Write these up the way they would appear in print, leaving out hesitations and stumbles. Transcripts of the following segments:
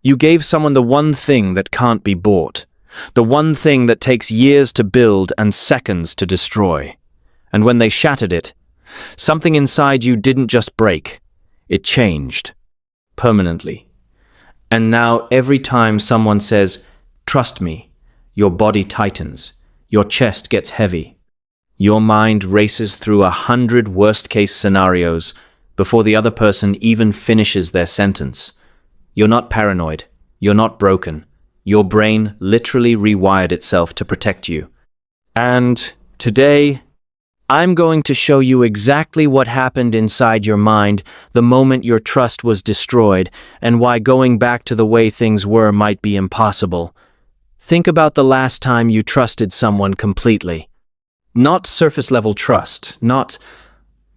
You gave someone the one thing that can't be bought, the one thing that takes years to build and seconds to destroy. And when they shattered it, something inside you didn't just break, it changed. Permanently. And now every time someone says, "Trust me," your body tightens, your chest gets heavy. Your mind races through 100 worst-case scenarios before the other person even finishes their sentence. You're not paranoid. You're not broken. Your brain literally rewired itself to protect you. And today, I'm going to show you exactly what happened inside your mind the moment your trust was destroyed and why going back to the way things were might be impossible. Think about the last time you trusted someone completely. Not surface-level trust, not,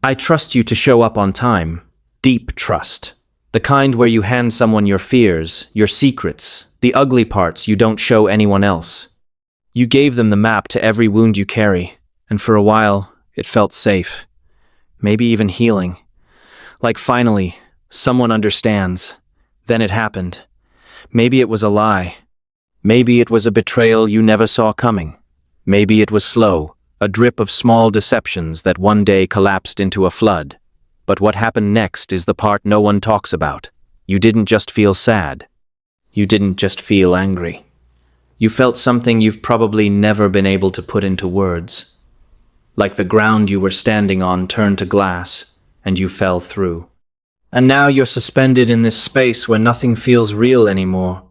"I trust you to show up on time." Deep trust. The kind where you hand someone your fears, your secrets, the ugly parts you don't show anyone else. You gave them the map to every wound you carry, and for a while, it felt safe. Maybe even healing. Like finally, someone understands. Then it happened. Maybe it was a lie. Maybe it was a betrayal you never saw coming. Maybe it was slow, a drip of small deceptions that one day collapsed into a flood. But what happened next is the part no one talks about. You didn't just feel sad. You didn't just feel angry. You felt something you've probably never been able to put into words. Like the ground you were standing on turned to glass, and you fell through. And now you're suspended in this space where nothing feels real anymore.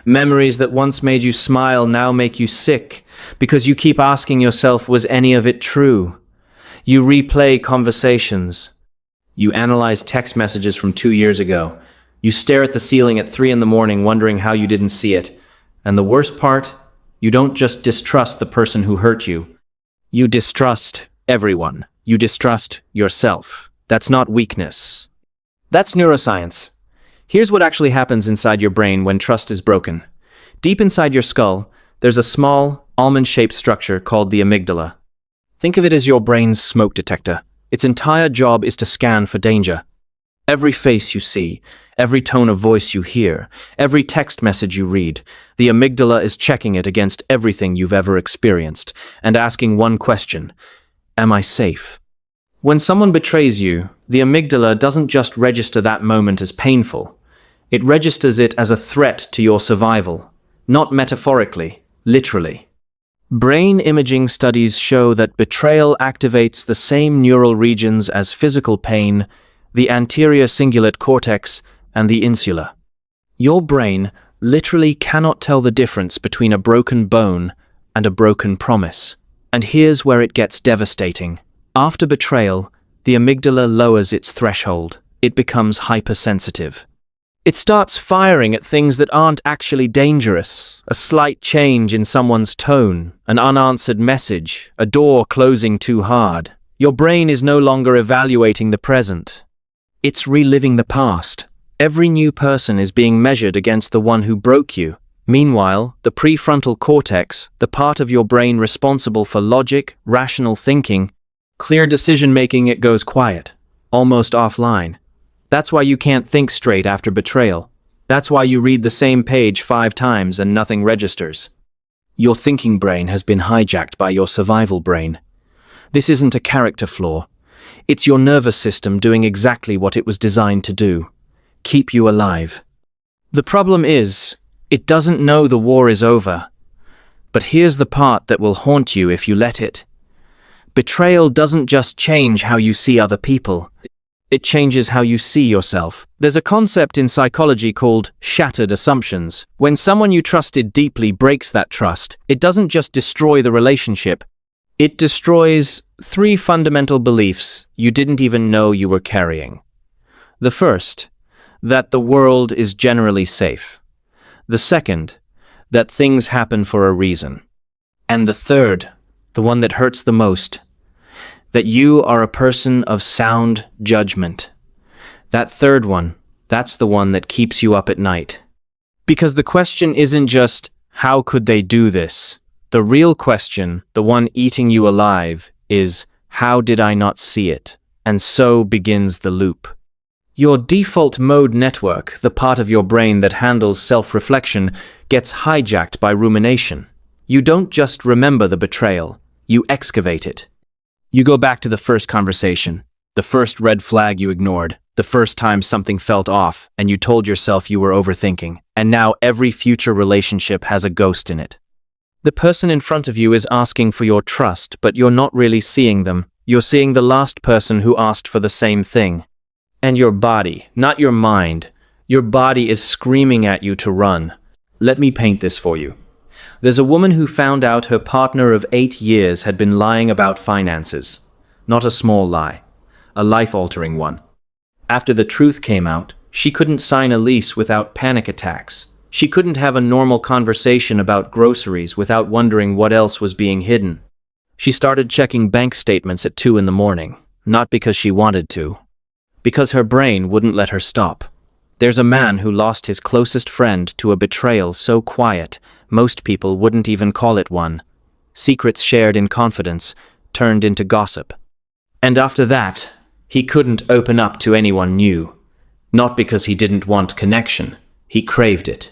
Memories that once made you smile now make you sick, because you keep asking yourself, was any of it true? You replay conversations. You analyze text messages from 2 years ago. You stare at the ceiling at 3 a.m. wondering how you didn't see it. And the worst part, you don't just distrust the person who hurt you. You distrust everyone. You distrust yourself. That's not weakness. That's neuroscience. Here's what actually happens inside your brain when trust is broken. Deep inside your skull, there's a small, almond-shaped structure called the amygdala. Think of it as your brain's smoke detector. Its entire job is to scan for danger. Every face you see, every tone of voice you hear, every text message you read, the amygdala is checking it against everything you've ever experienced and asking one question: am I safe? When someone betrays you, the amygdala doesn't just register that moment as painful. It registers it as a threat to your survival, not metaphorically, literally. Brain imaging studies show that betrayal activates the same neural regions as physical pain, the anterior cingulate cortex, and the insula. Your brain literally cannot tell the difference between a broken bone and a broken promise. And here's where it gets devastating. After betrayal, the amygdala lowers its threshold. It becomes hypersensitive. It starts firing at things that aren't actually dangerous. A slight change in someone's tone, an unanswered message, a door closing too hard. Your brain is no longer evaluating the present. It's reliving the past. Every new person is being measured against the one who broke you. Meanwhile, the prefrontal cortex, the part of your brain responsible for logic, rational thinking, clear decision-making, it goes quiet, almost offline. That's why you can't think straight after betrayal. That's why you read the same page 5 times and nothing registers. Your thinking brain has been hijacked by your survival brain. This isn't a character flaw. It's your nervous system doing exactly what it was designed to do: keep you alive. The problem is, it doesn't know the war is over. But here's the part that will haunt you if you let it. Betrayal doesn't just change how you see other people. It changes how you see yourself. There's a concept in psychology called shattered assumptions. When someone you trusted deeply breaks that trust, it doesn't just destroy the relationship. It destroys 3 fundamental beliefs you didn't even know you were carrying. The first, that the world is generally safe. The second, that things happen for a reason. And the third, the one that hurts the most, that you are a person of sound judgment. That third one, that's the one that keeps you up at night. Because the question isn't just, how could they do this? The real question, the one eating you alive, is, how did I not see it? And so begins the loop. Your default mode network, the part of your brain that handles self-reflection, gets hijacked by rumination. You don't just remember the betrayal, you excavate it. You go back to the first conversation, the first red flag you ignored, the first time something felt off and you told yourself you were overthinking, and now every future relationship has a ghost in it. The person in front of you is asking for your trust, but you're not really seeing them. You're seeing the last person who asked for the same thing. And your body, not your mind, your body is screaming at you to run. Let me paint this for you. There's a woman who found out her partner of 8 years had been lying about finances. Not a small lie, a life-altering one. After the truth came out, she couldn't sign a lease without panic attacks. She couldn't have a normal conversation about groceries without wondering what else was being hidden. She started checking bank statements at 2 in the morning, not because she wanted to, because her brain wouldn't let her stop. There's a man who lost his closest friend to a betrayal so quiet, most people wouldn't even call it one. Secrets shared in confidence turned into gossip. And after that, he couldn't open up to anyone new. Not because he didn't want connection, he craved it.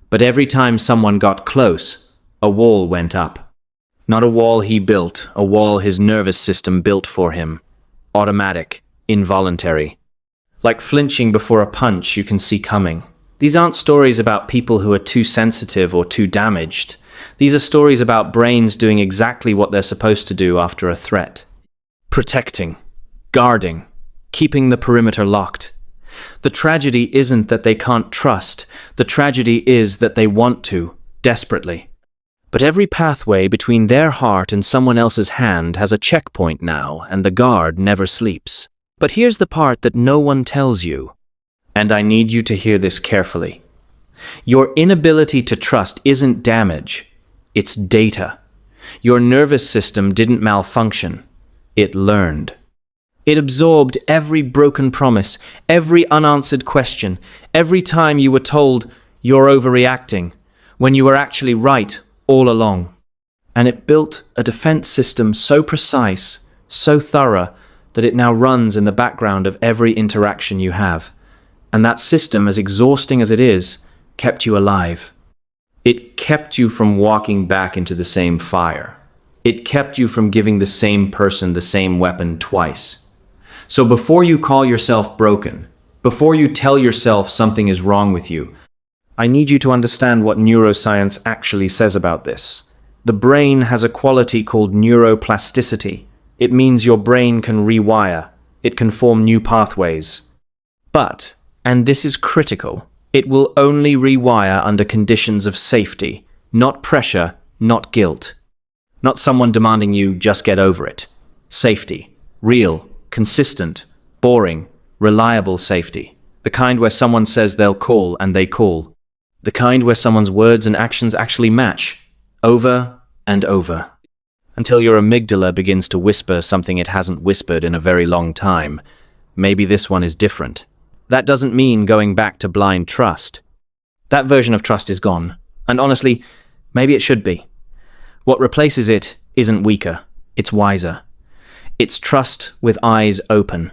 But every time someone got close, a wall went up. Not a wall he built, a wall his nervous system built for him. Automatic, involuntary. Like flinching before a punch you can see coming. These aren't stories about people who are too sensitive or too damaged. These are stories about brains doing exactly what they're supposed to do after a threat. Protecting, guarding, keeping the perimeter locked. The tragedy isn't that they can't trust. The tragedy is that they want to, desperately. But every pathway between their heart and someone else's hand has a checkpoint now, and the guard never sleeps. But here's the part that no one tells you, and I need you to hear this carefully. Your inability to trust isn't damage, it's data. Your nervous system didn't malfunction, it learned. It absorbed every broken promise, every unanswered question, every time you were told you're overreacting, when you were actually right all along. And it built a defense system so precise, so thorough, that it now runs in the background of every interaction you have. And that system, as exhausting as it is, kept you alive. It kept you from walking back into the same fire. It kept you from giving the same person the same weapon twice. So before you call yourself broken, before you tell yourself something is wrong with you, I need you to understand what neuroscience actually says about this. The brain has a quality called neuroplasticity. It means your brain can rewire. It can form new pathways. But, and this is critical, it will only rewire under conditions of safety, not pressure, not guilt. Not someone demanding you just get over it. Safety. Real, consistent, boring, reliable safety. The kind where someone says they'll call and they call. The kind where someone's words and actions actually match, over and over. Until your amygdala begins to whisper something it hasn't whispered in a very long time. Maybe this one is different. That doesn't mean going back to blind trust. That version of trust is gone. And honestly, maybe it should be. What replaces it isn't weaker, it's wiser. It's trust with eyes open.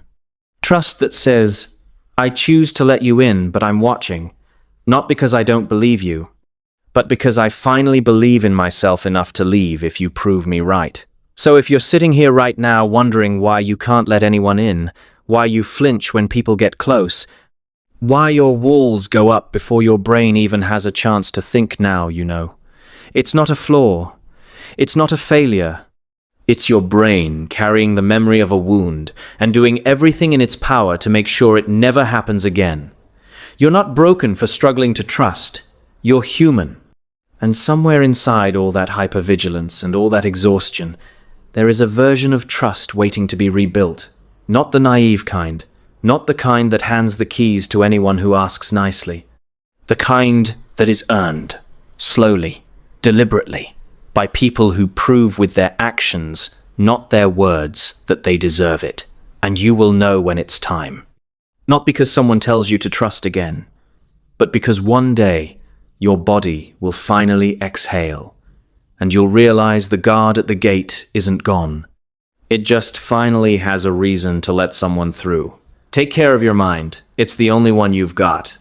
Trust that says, I choose to let you in, but I'm watching. Not because I don't believe you, but because I finally believe in myself enough to leave if you prove me right. So if you're sitting here right now wondering why you can't let anyone in, why you flinch when people get close, why your walls go up before your brain even has a chance to think now, you know. It's not a flaw. It's not a failure. It's your brain carrying the memory of a wound and doing everything in its power to make sure it never happens again. You're not broken for struggling to trust. You're human. And somewhere inside all that hypervigilance and all that exhaustion, there is a version of trust waiting to be rebuilt. Not the naive kind. Not the kind that hands the keys to anyone who asks nicely. The kind that is earned, slowly, deliberately, by people who prove with their actions, not their words, that they deserve it. And you will know when it's time. Not because someone tells you to trust again, but because one day your body will finally exhale, and you'll realize the guard at the gate isn't gone. It just finally has a reason to let someone through. Take care of your mind. It's the only one you've got.